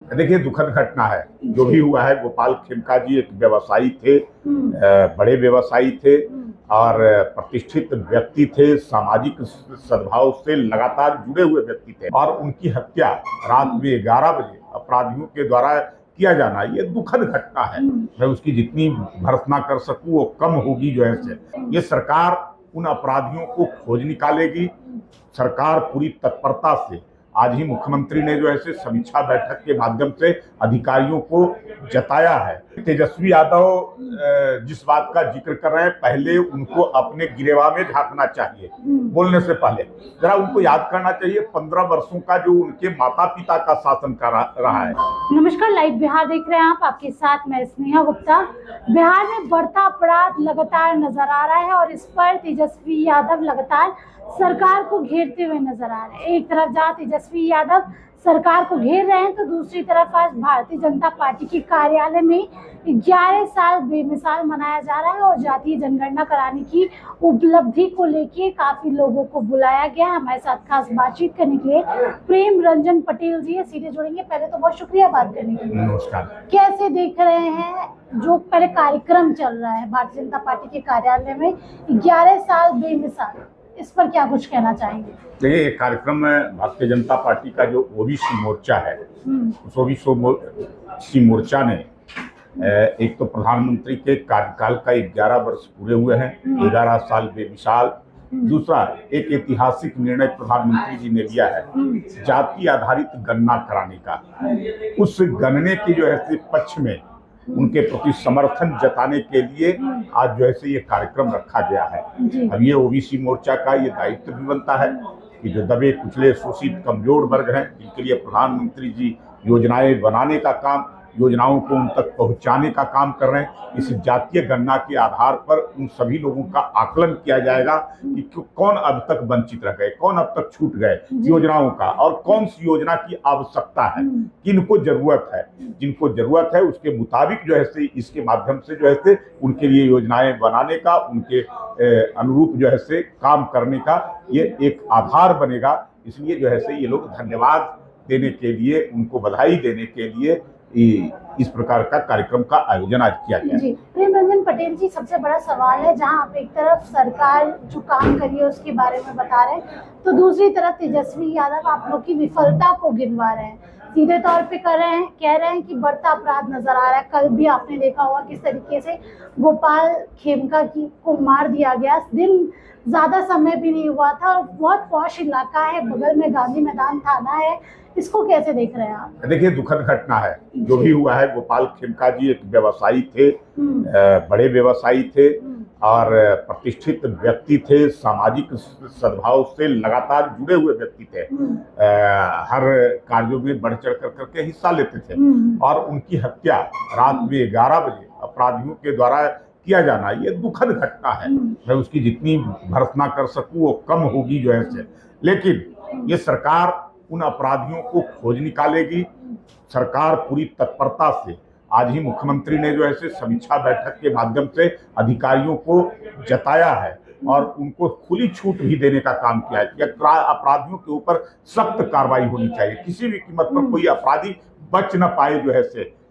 देखिए, दुखद घटना है जो भी हुआ है। गोपाल खेमका जी एक व्यवसायी थे, बड़े व्यवसायी थे और प्रतिष्ठित व्यक्ति थे, सामाजिक सद्भाव से लगातार जुड़े हुए व्यक्ति थे और उनकी हत्या रात में 11 बजे अपराधियों के द्वारा किया जाना, ये दुखद घटना है। मैं उसकी जितनी भर्त्सना कर सकूं वो कम होगी। जो है से ये सरकार उन अपराधियों को खोज निकालेगी। सरकार पूरी तत्परता से, आज ही मुख्यमंत्री ने जो है से समीक्षा बैठक के माध्यम से अधिकारियों को जताया है। तेजस्वी यादव जिस बात का जिक्र कर रहे हैं, पहले उनको अपने गिरेवा में झांकना चाहिए। बोलने से पहले जरा उनको याद करना चाहिए 15 वर्षों का जो उनके माता पिता का शासन रहा है। नमस्कार, लाइव बिहार देख रहे हैं आप, आपके साथ मैं स्नेहा गुप्ता। बिहार में बढ़ता अपराध लगातार नजर आ रहा है और इस पर तेजस्वी यादव लगातार सरकार को घेरते हुए नजर आ रहे हैं। एक तरफ जहाँ तेजस्वी यादव सरकार को घेर रहे हैं तो दूसरी तरफ आज भारतीय जनता पार्टी के कार्यालय में 11 साल बेमिसाल मनाया जा रहा है और जातीय जनगणना कराने की उपलब्धि को लेके काफी लोगों को बुलाया गया। हमारे साथ खास बातचीत करने के लिए प्रेम रंजन पटेल जी है, सीधे जुड़ेंगे। पहले तो बहुत शुक्रिया बात करने के लिए। नमस्कार। कैसे देख रहे हैं जो पहले कार्यक्रम चल रहा है भारतीय जनता पार्टी के कार्यालय में 11 साल बेमिसाल, इस पर क्या कुछ कहना चाहेंगे? देखिए, कार्यक्रम में भारतीय जनता पार्टी का जो ओबीसी मोर्चा है, उस ओबीसी मोर्चा ने एक तो प्रधानमंत्री के कार्यकाल का 11 वर्ष पूरे हुए हैं, 11 साल बेमिसाल। दूसरा, एक ऐतिहासिक निर्णय प्रधानमंत्री जी ने लिया है जाति आधारित गणना कराने का। उस गणने की जो है पक्ष में उनके प्रति समर्थन जताने के लिए आज जो है ये कार्यक्रम रखा गया है। अब ये ओबीसी मोर्चा का ये दायित्व भी बनता है कि जो दबे कुचले शोषित कमजोर वर्ग हैं, जिनके लिए प्रधानमंत्री जी योजनाएं बनाने का काम, योजनाओं को उन तक पहुंचाने का काम कर रहे हैं। इस जातीय गणना के आधार पर उन सभी लोगों का आकलन किया जाएगा कि कौन अब तक वंचित रह गए, कौन अब तक छूट गए योजनाओं का, और कौन सी योजना की आवश्यकता है, किनको जरूरत है। जिनको जरूरत है उसके मुताबिक जो है इसके माध्यम से जो है उनके लिए योजनाएं बनाने का, उनके अनुरूप जो है काम करने का ये एक आधार बनेगा। इसलिए जो है ये लोग धन्यवाद देने के लिए, उनको बधाई देने के लिए इस प्रकार का कार्यक्रम का आयोजन आज किया गया। जी, प्रेम रंजन पटेल जी, सबसे बड़ा सवाल है, जहां आप एक तरफ सरकार जो काम करी है उसके बारे में बता रहे हैं, तो दूसरी तरफ तेजस्वी यादव आप लोग की विफलता को गिनवा रहे हैं, सीधे तौर पे कह रहे हैं कि बढ़ता अपराध नजर आ रहा है। कल भी आपने देखा होगा किस तरीके से गोपाल खेमका को मार दिया गया। दिन ज्यादा समय भी नहीं हुआ था और बहुत पॉश इलाका है, बगल में गांधी मैदान थाना है। इसको कैसे देख रहे हैं आप? देखिए, दुखद घटना है जो भी हुआ है। गोपाल खेमका जी एक व्यवसायी थे, बड़े व्यवसायी थे और प्रतिष्ठित व्यक्ति थे, सामाजिक सद्भाव से लगातार जुड़े हुए व्यक्ति थे। हर कार्यों में बढ़ चढ़ करके हिस्सा लेते थे और उनकी हत्या रात में 11 बजे अपराधियों के द्वारा किया जाना, ये दुखद घटना है। मैं उसकी जितनी भर्त्सना कर सकूं वो कम होगी जो है से। लेकिन ये सरकार उन अपराधियों को खोज निकालेगी। सरकार पूरी तत्परता से, आज ही मुख्यमंत्री ने जो है समीक्षा बैठक के माध्यम से अधिकारियों को जताया है और उनको खुली छूट भी देने का काम किया है कि अपराधियों के ऊपर सख्त कार्रवाई होनी चाहिए। किसी भी कीमत पर कोई अपराधी बच न पाए जो है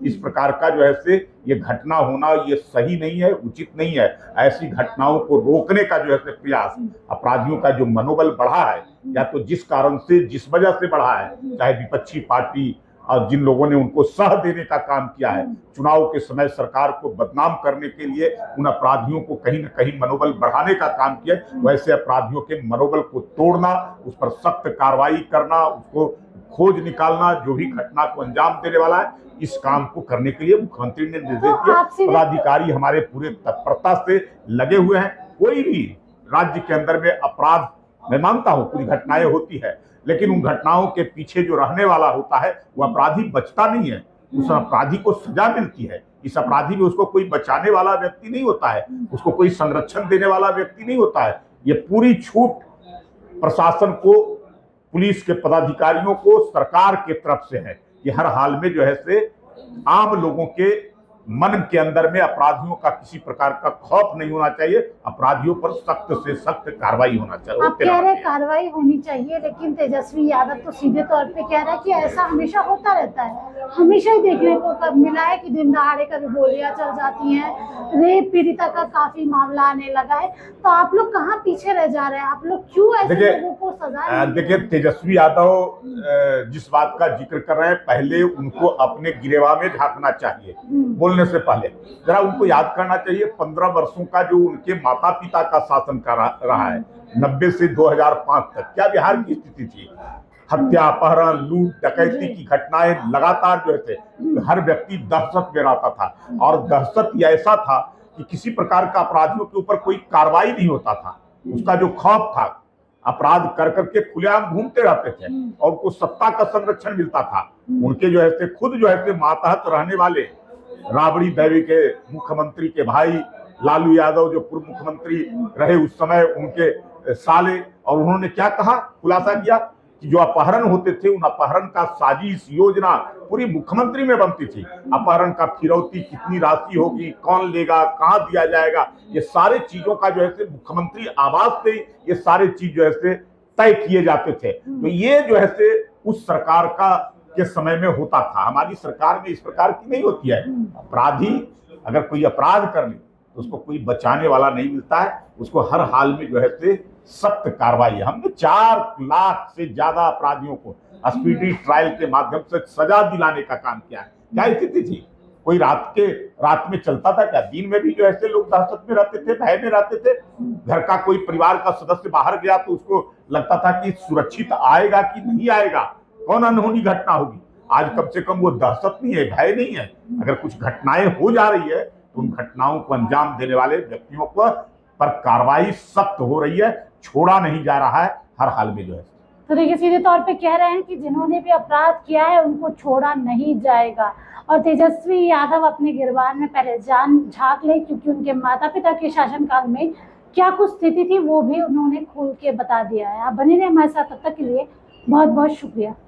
इस प्रकार का जो है ये घटना होना ये सही नहीं है, उचित नहीं है। ऐसी घटनाओं को रोकने का जो है प्रयास, अपराधियों का जो मनोबल बढ़ा है या तो जिस कारण से, जिस वजह से बढ़ा है, चाहे विपक्षी पार्टी और जिन लोगों ने उनको सह देने का काम किया है, चुनाव के समय सरकार को बदनाम करने के लिए उन अपराधियों को कहीं न कहीं मनोबल बढ़ाने का काम किया, वैसे अपराधियों के मनोबल को तोड़ना, उस पर सख्त कार्रवाई करना, उसको खोज निकालना, जो भी घटना को अंजाम देने वाला है, इस काम को करने के लिए मुख्यमंत्री ने निर्देश दिए। पदाधिकारी हमारे पूरे तत्परता से लगे हुए हैं। कोई भी राज्य के अंदर में अपराध, मैं मानता हूं पूरी घटनाएं होती है, लेकिन उन घटनाओं के पीछे जो रहने वाला होता है वो अपराधी बचता नहीं है, उस अपराधी को सजा मिलती है। इस अपराधी में उसको कोई बचाने वाला व्यक्ति नहीं होता है, उसको कोई संरक्षण देने वाला व्यक्ति नहीं होता है। ये पूरी छूट प्रशासन को, पुलिस के पदाधिकारियों को, सरकार के तरफ से है कि हर हाल में जो है आम लोगों के मन के अंदर में अपराधियों का किसी प्रकार का खौफ नहीं होना चाहिए। अपराधियों पर सख्त से सख्त कार्रवाई होना चाहिए। आप कह रहे हैं कार्रवाई होनी चाहिए, लेकिन तेजस्वी यादव तो सीधे तौर पे कह रहा है कि ऐसा हमेशा होता रहता है। हमेशा ही देखने को मिला है कि दिन दहाड़े कभी गोलियां चल जाती हैं, रेप पीड़िता का काफी मामला आने लगा है। तो आप लोग कहाँ पीछे रह जा रहे हैं? आप लोग क्यों ऐसे लोगों को सजा? देखिए, तेजस्वी यादव जिस बात का जिक्र कर रहे हैं, पहले उनको अपने गिरेवा में झांकना चाहिए। बोलने से पहले जरा उनको याद करना चाहिए 15 वर्षों का जो उनके माता पिता का शासन रहा है, 90 से 2005 तक क्या बिहार की स्थिति थी। हत्या, अपहरण, लूट, डकैती की घटनाएं लगातार जो है हर व्यक्ति दहशत में रहता था। और दहशत ऐसा था कि किसी प्रकार का अपराधियों के ऊपर कोई कार्रवाई नहीं होता था। उसका जो खौफ था, अपराध कर करके खुलेआम घूमते रहते थे और उनको सत्ता का संरक्षण मिलता था। उनके जो है खुद जो है मातहत रहने वाले राबड़ी देवी के मुख्यमंत्री के भाई लालू यादव, जो पूर्व मुख्यमंत्री रहे उस समय, उनके साले, और उन्होंने क्या कहा, खुलासा किया कि जो अपहरण होते थे उन अपहरण का साजिश योजना पूरी मुख्यमंत्री में बनती थी। अपहरण का फिरौती कितनी राशि होगी, कौन लेगा, कहां दिया जाएगा, ये सारे चीजों का जो है मुख्यमंत्री आवास से ये सारे चीज जो है तय किए जाते थे। तो ये जो है उस सरकार का के समय में होता था। हमारी सरकार में इस प्रकार की नहीं होती है। अपराधी अगर कोई अपराध कर ले तो उसको कोई बचाने वाला नहीं मिलता है, उसको हर हाल में जो है सख्त कार्रवाई। हमने 4 लाख से ज्यादा अपराधियों को स्पीडी ट्रायल के माध्यम से सजा दिलाने का काम किया है। क्या स्थिति थी? कोई रात में चलता था क्या? दिन में भी जो ऐसे लोग दहशत में रहते थे, भय में रहते थे। घर का कोई परिवार का सदस्य बाहर गया तो उसको लगता था कि सुरक्षित आएगा कि नहीं आएगा, कौन अनहोनी घटना होगी। आज कम से कम वो दहशत नहीं है, भय नहीं है। अगर कुछ घटनाएं हो जा रही है तो उन घटनाओं को अंजाम देने वाले व्यक्तियों पर कार्रवाई सख्त हो रही है, छोड़ा नहीं जा रहा है हर हाल में जो है। तो देखिए, सीधे तौर पे कह रहे हैं कि जिन्होंने भी अपराध किया है उनको छोड़ा नहीं जाएगा। और तेजस्वी यादव अपने गिरबान में पहले जान झांक ले, क्योंकि उनके माता पिता के शासनकाल में क्या कुछ स्थिति थी वो भी उन्होंने खोल के बता दिया है। आप बने रहे हमारे साथ, तब तक के लिए बहुत बहुत शुक्रिया।